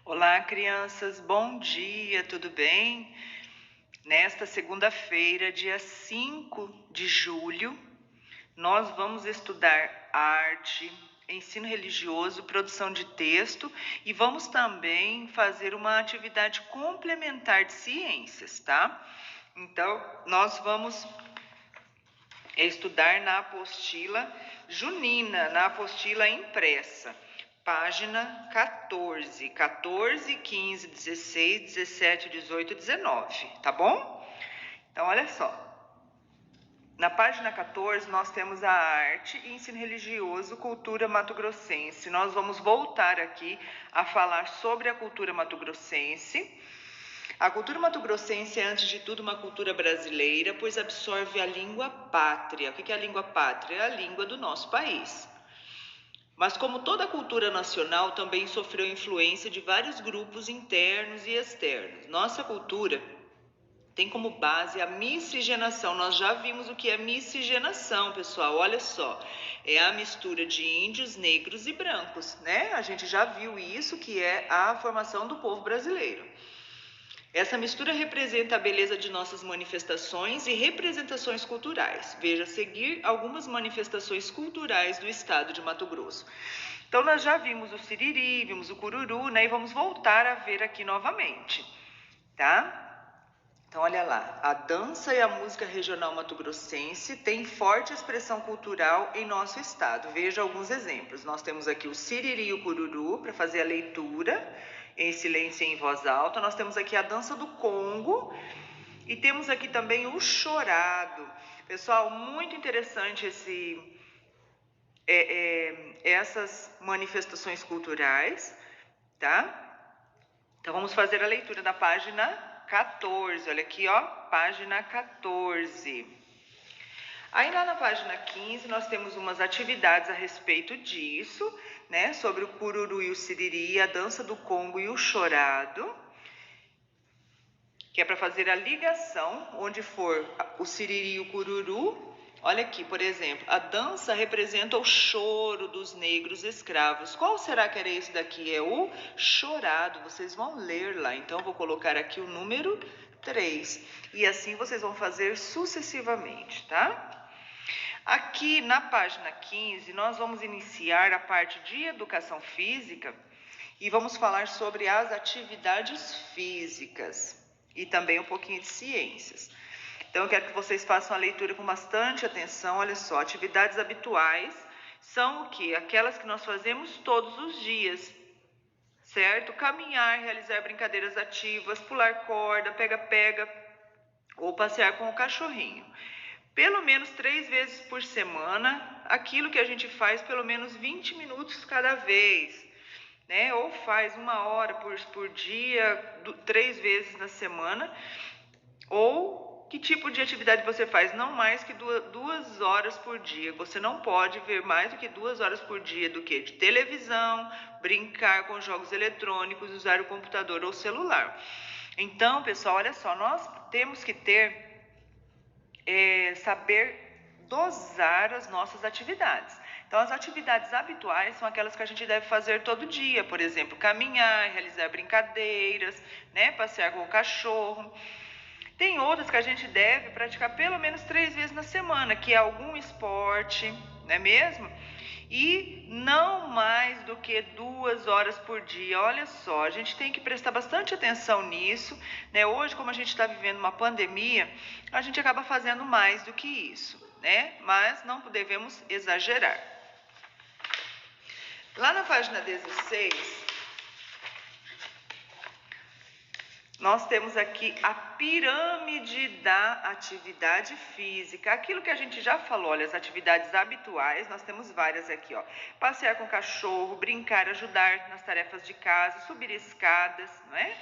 Olá, crianças, bom dia, tudo bem? Nesta segunda-feira, dia 5 de julho, nós vamos estudar arte, ensino religioso, produção de texto e vamos também fazer uma atividade complementar de ciências, tá? Então, nós vamos estudar na apostila junina, na apostila impressa. Página 14, 15, 16, 17, 18 e 19, tá bom? Então, olha só. Na página 14, nós temos a arte e ensino religioso, cultura mato-grossense. Nós vamos voltar aqui a falar sobre a cultura mato-grossense. A cultura mato-grossense é, antes de tudo, uma cultura brasileira, pois absorve a língua pátria. O que é a língua pátria? É a língua do nosso país. Mas como toda cultura nacional, também sofreu influência de vários grupos internos e externos. Nossa cultura tem como base a miscigenação. Nós já vimos o que é miscigenação, pessoal. Olha só, é a mistura de índios, negros e brancos, né? A gente já viu isso, que é a formação do povo brasileiro. Essa mistura representa a beleza de nossas manifestações e representações culturais. Veja a seguir algumas manifestações culturais do estado de Mato Grosso. Então, nós já vimos o siriri, vimos o cururu, né? E vamos voltar a ver aqui novamente, tá? Então, olha lá, a dança e a música regional mato-grossense tem forte expressão cultural em nosso estado. Veja alguns exemplos. Nós temos aqui o siriri e o cururu para fazer a leitura em silêncio e em voz alta. Nós temos aqui a dança do Congo e temos aqui também o chorado. Pessoal, muito interessante essas manifestações culturais, tá? Então, vamos fazer a leitura da página 14. Olha aqui, ó, página 14. Aí lá na página 15 nós temos umas atividades a respeito disso, né? Sobre o cururu e o siriri, a dança do Congo e o chorado, que é para fazer a ligação, onde for o siriri e o cururu. Olha aqui, por exemplo, a dança representa o choro dos negros escravos. Qual será que era esse daqui? É o chorado. Vocês vão ler lá. Então, vou colocar aqui o número 3. E assim vocês vão fazer sucessivamente, tá? Aqui na página 15, nós vamos iniciar a parte de educação física e vamos falar sobre as atividades físicas e também um pouquinho de ciências. Então, eu quero que vocês façam a leitura com bastante atenção. Olha só, atividades habituais são o quê? Aquelas que nós fazemos todos os dias, certo? Caminhar, realizar brincadeiras ativas, pular corda, pega-pega ou passear com o cachorrinho. Pelo menos 3 vezes por semana, aquilo que a gente faz pelo menos 20 minutos cada vez, né? Ou faz 1 hora por dia, 3 vezes na semana, ou que tipo de atividade você faz? Não mais que 2 horas por dia. Você não pode ver mais do que 2 horas por dia do que de televisão, brincar com jogos eletrônicos, usar o computador ou celular. Então, pessoal, olha só, nós temos que saber dosar as nossas atividades. Então, as atividades habituais são aquelas que a gente deve fazer todo dia, por exemplo, caminhar, realizar brincadeiras, né, passear com o cachorro. Tem outras que a gente deve praticar pelo menos 3 vezes na semana, que é algum esporte, não é mesmo? E não mais do que 2 horas por dia. Olha só, a gente tem que prestar bastante atenção nisso, né? Hoje, como a gente está vivendo uma pandemia, a gente acaba fazendo mais do que isso, né? Mas não devemos exagerar. Lá na página 16, nós temos aqui a pirâmide da atividade física. Aquilo que a gente já falou, olha, as atividades habituais, nós temos várias aqui, ó. Passear com o cachorro, brincar, ajudar nas tarefas de casa, subir escadas, não é?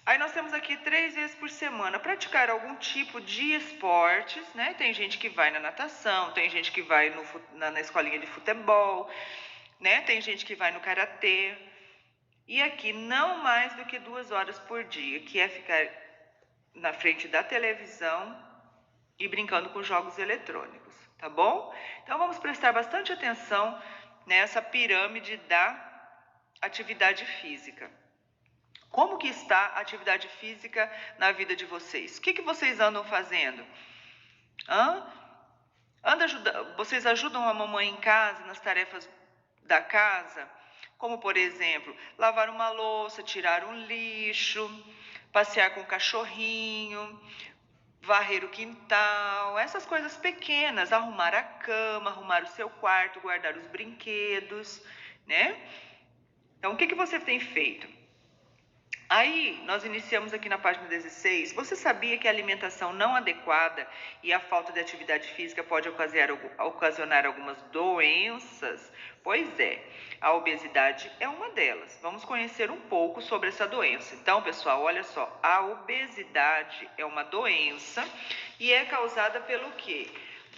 Aí nós temos aqui 3 vezes por semana, praticar algum tipo de esportes, né? Tem gente que vai na natação, tem gente que vai na escolinha de futebol, né? Tem gente que vai no karatê. E aqui, não mais do que 2 horas por dia, que é ficar na frente da televisão e brincando com jogos eletrônicos, tá bom? Então, vamos prestar bastante atenção nessa pirâmide da atividade física. Como que está a atividade física na vida de vocês? O que vocês andam fazendo? Vocês ajudam a mamãe em casa nas tarefas da casa? Como, por exemplo, lavar uma louça, tirar um lixo, passear com o cachorrinho, varrer o quintal, essas coisas pequenas, arrumar a cama, arrumar o seu quarto, guardar os brinquedos, né? Então, o que você tem feito? Aí, nós iniciamos aqui na página 16. Você sabia que a alimentação não adequada e a falta de atividade física pode ocasionar algumas doenças? Pois é, a obesidade é uma delas. Vamos conhecer um pouco sobre essa doença. Então, pessoal, olha só, a obesidade é uma doença e é causada pelo quê?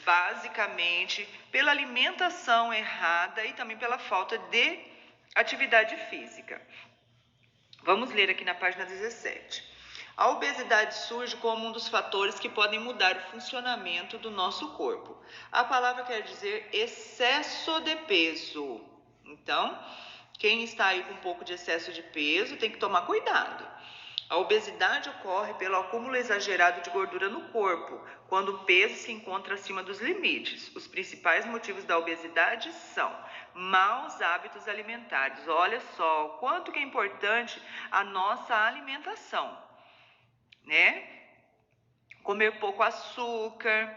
Basicamente, pela alimentação errada e também pela falta de atividade física. Vamos ler aqui na página 17. A obesidade surge como um dos fatores que podem mudar o funcionamento do nosso corpo. A palavra quer dizer excesso de peso. Então, quem está aí com um pouco de excesso de peso tem que tomar cuidado. A obesidade ocorre pelo acúmulo exagerado de gordura no corpo, quando o peso se encontra acima dos limites. Os principais motivos da obesidade são maus hábitos alimentares. Olha só o quanto que é importante a nossa alimentação, né? Comer pouco açúcar,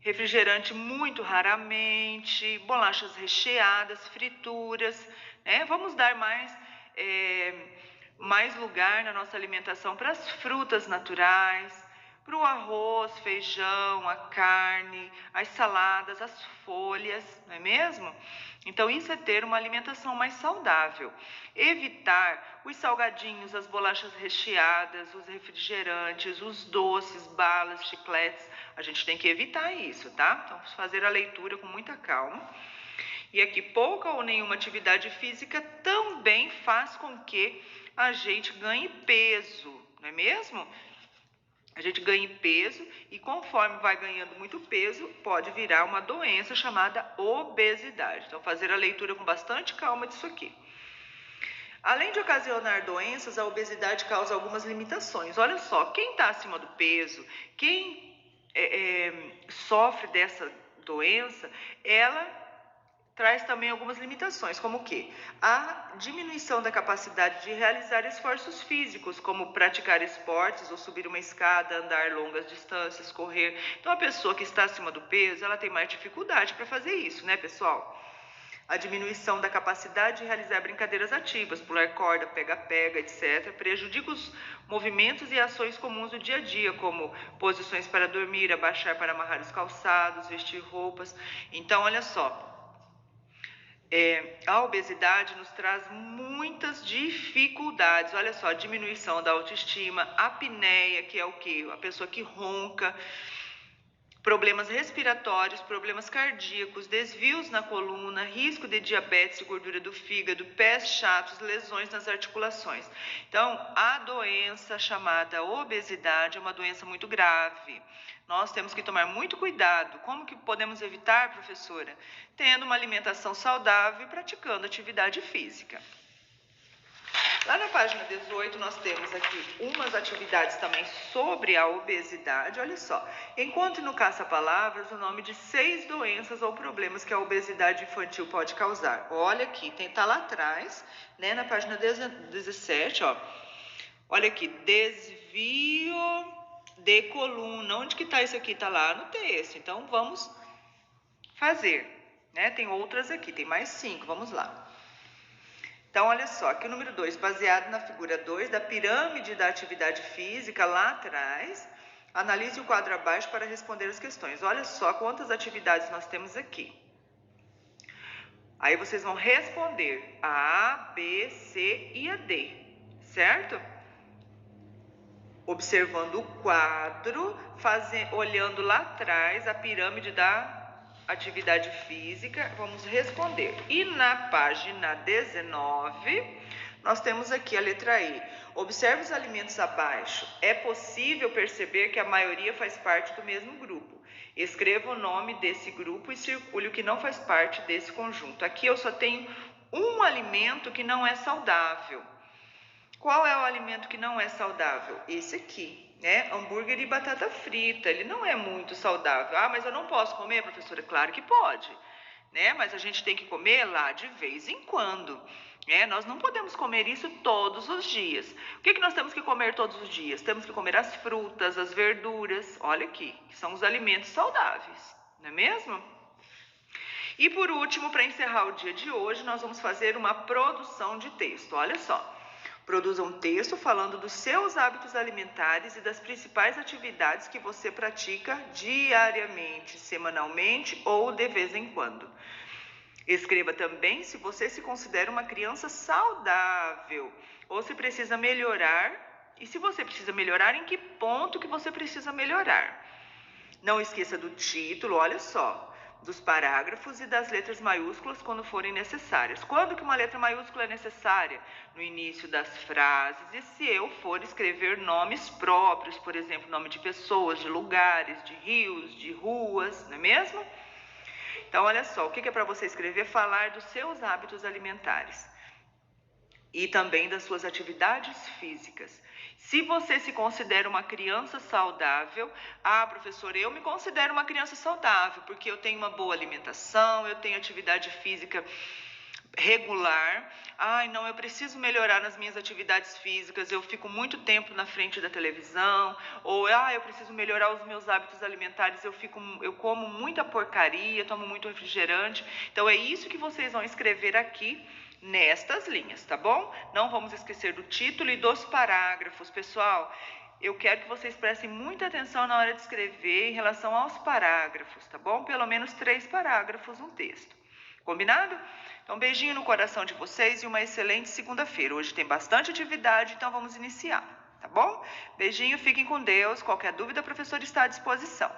refrigerante muito raramente, bolachas recheadas, frituras, né? Vamos dar mais lugar na nossa alimentação para as frutas naturais, para o arroz, feijão, a carne, as saladas, as folhas, não é mesmo? Então, isso é ter uma alimentação mais saudável. Evitar os salgadinhos, as bolachas recheadas, os refrigerantes, os doces, balas, chicletes. A gente tem que evitar isso, tá? Então, vamos fazer a leitura com muita calma. E aqui, pouca ou nenhuma atividade física também faz com que a gente ganhe peso, não é mesmo? A gente ganha peso e conforme vai ganhando muito peso, pode virar uma doença chamada obesidade. Então, fazer a leitura com bastante calma disso aqui. Além de ocasionar doenças, a obesidade causa algumas limitações. Olha só, quem está acima do peso, quem sofre dessa doença, ela traz também algumas limitações, como o quê? A diminuição da capacidade de realizar esforços físicos, como praticar esportes ou subir uma escada, andar longas distâncias, correr. Então, a pessoa que está acima do peso, ela tem mais dificuldade para fazer isso, né, pessoal? A diminuição da capacidade de realizar brincadeiras ativas, pular corda, pega-pega, etc., prejudica os movimentos e ações comuns do dia a dia, como posições para dormir, abaixar para amarrar os calçados, vestir roupas. Então, olha só, a obesidade nos traz muitas dificuldades. Olha só, a diminuição da autoestima, apneia, que é o quê? A pessoa que ronca, problemas respiratórios, problemas cardíacos, desvios na coluna, risco de diabetes e gordura do fígado, pés chatos, lesões nas articulações. Então, a doença chamada obesidade é uma doença muito grave. Nós temos que tomar muito cuidado. Como que podemos evitar, professora? Tendo uma alimentação saudável e praticando atividade física. Lá na página 18, nós temos aqui umas atividades também sobre a obesidade. Olha só, encontre no caça-palavras o nome de 6 doenças ou problemas que a obesidade infantil pode causar. Olha aqui, tá lá atrás, né, na página 17, ó. Olha aqui, desvio de coluna. Onde que tá isso aqui? Tá lá no texto. Então, vamos fazer, né? Tem outras aqui, tem mais 5, vamos lá. Então, olha só, aqui o número 2, baseado na figura 2 da pirâmide da atividade física lá atrás, analise o quadro abaixo para responder as questões. Olha só quantas atividades nós temos aqui. Aí vocês vão responder a A, B, C e a D, certo? Observando o quadro, olhando lá atrás a pirâmide da atividade física, vamos responder. E na página 19, nós temos aqui a letra I. Observe os alimentos abaixo. É possível perceber que a maioria faz parte do mesmo grupo. Escreva o nome desse grupo e circule o que não faz parte desse conjunto. Aqui eu só tenho um alimento que não é saudável. Qual é o alimento que não é saudável? Esse aqui, né? Hambúrguer e batata frita. Ele não é muito saudável. Ah, mas eu não posso comer, professora? Claro que pode, né? Mas a gente tem que comer lá de vez em quando, né? Nós não podemos comer isso todos os dias. O que nós temos que comer todos os dias? Temos que comer as frutas, as verduras. Olha aqui, que são os alimentos saudáveis, não é mesmo? E por último, para encerrar o dia de hoje, nós vamos fazer uma produção de texto. Olha só. Produza um texto falando dos seus hábitos alimentares e das principais atividades que você pratica diariamente, semanalmente ou de vez em quando. Escreva também se você se considera uma criança saudável ou se precisa melhorar, e se você precisa melhorar, em que ponto que você precisa melhorar. Não esqueça do título, olha só, dos parágrafos e das letras maiúsculas quando forem necessárias. Quando que uma letra maiúscula é necessária? No início das frases. E se eu for escrever nomes próprios, por exemplo, nome de pessoas, de lugares, de rios, de ruas, não é mesmo? Então, olha só, o que é para você escrever? Falar dos seus hábitos alimentares e também das suas atividades físicas. Se você se considera uma criança saudável, professora, eu me considero uma criança saudável, porque eu tenho uma boa alimentação, eu tenho atividade física regular. Não, eu preciso melhorar nas minhas atividades físicas, eu fico muito tempo na frente da televisão, ou eu preciso melhorar os meus hábitos alimentares, eu como muita porcaria, tomo muito refrigerante. Então é isso que vocês vão escrever aqui nestas linhas, tá bom? Não vamos esquecer do título e dos parágrafos, pessoal. Eu quero que vocês prestem muita atenção na hora de escrever em relação aos parágrafos, tá bom? Pelo menos 3 parágrafos no texto. Combinado? Então, beijinho no coração de vocês e uma excelente segunda-feira. Hoje tem bastante atividade, então vamos iniciar, tá bom? Beijinho, fiquem com Deus. Qualquer dúvida, a professora está à disposição.